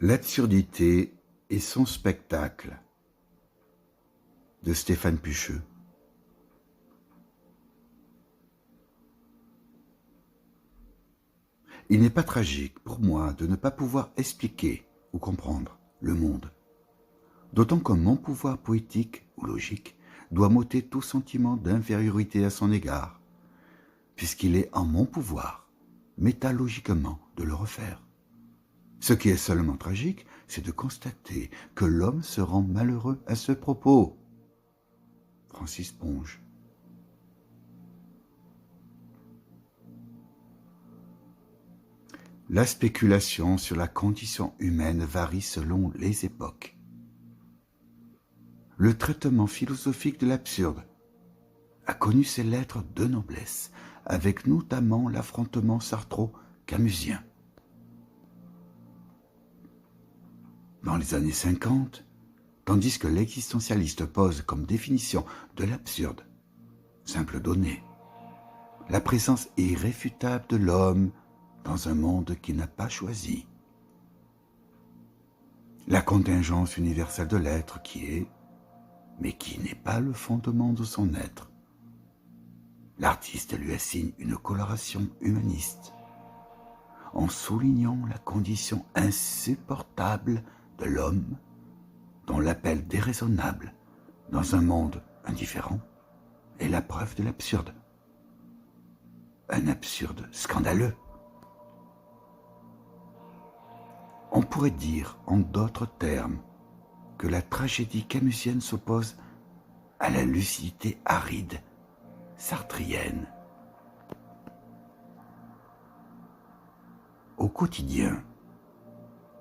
L'absurdité et son spectacle de Stéphane Pucheux. Il n'est pas tragique pour moi de ne pas pouvoir expliquer ou comprendre le monde, d'autant que mon pouvoir poétique ou logique doit m'ôter tout sentiment d'infériorité à son égard, puisqu'il est en mon pouvoir, métalogiquement, de le refaire. Ce qui est seulement tragique, c'est de constater que l'homme se rend malheureux à ce propos. Francis Ponge. La spéculation sur la condition humaine varie selon les époques. Le traitement philosophique de l'absurde a connu ses lettres de noblesse, avec notamment l'affrontement sartro-camusien. Dans les années 50, tandis que l'existentialiste pose comme définition de l'absurde, simple donnée, la présence irréfutable de l'homme dans un monde qu'il n'a pas choisi. La contingence universelle de l'être qui est, mais qui n'est pas le fondement de son être. L'artiste lui assigne une coloration humaniste, en soulignant la condition insupportable de l'homme, dont l'appel déraisonnable dans un monde indifférent est la preuve de l'absurde. Un absurde scandaleux. On pourrait dire, en d'autres termes, que la tragédie camusienne s'oppose à la lucidité aride, sartrienne. Au quotidien,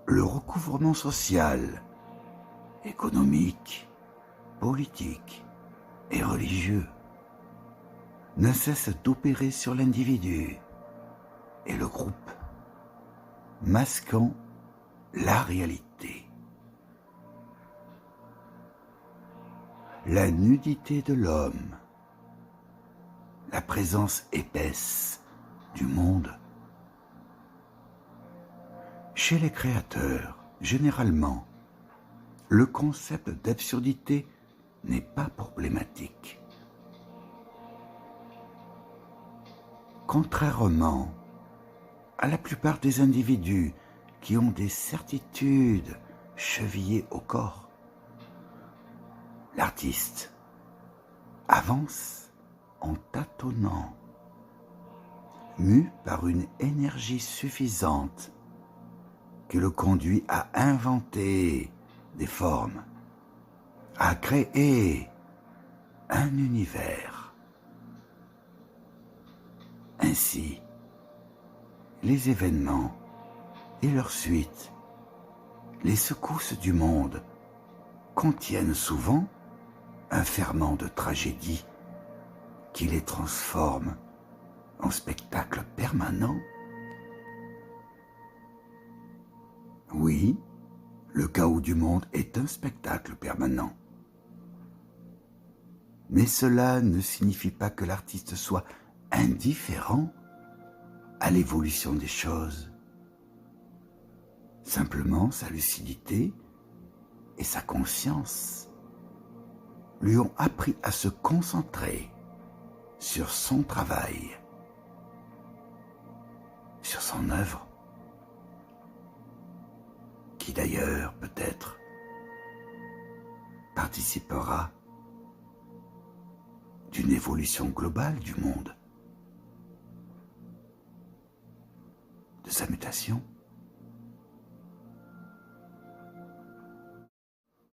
le recouvrement social, économique, politique et religieux ne cesse d'opérer sur l'individu et le groupe, masquant la réalité. La nudité de l'homme, la présence épaisse du monde. Chez les créateurs, généralement, le concept d'absurdité n'est pas problématique. Contrairement à la plupart des individus qui ont des certitudes chevillées au corps, l'artiste avance en tâtonnant, mu par une énergie suffisante qui le conduit à inventer des formes, à créer un univers. Ainsi, les événements et leurs suites, les secousses du monde, contiennent souvent un ferment de tragédie qui les transforme en spectacle permanent. Oui, le chaos du monde est un spectacle permanent. Mais cela ne signifie pas que l'artiste soit indifférent à l'évolution des choses. Simplement, sa lucidité et sa conscience lui ont appris à se concentrer sur son travail, sur son œuvre, qui d'ailleurs, peut-être, participera d'une évolution globale du monde, de sa mutation.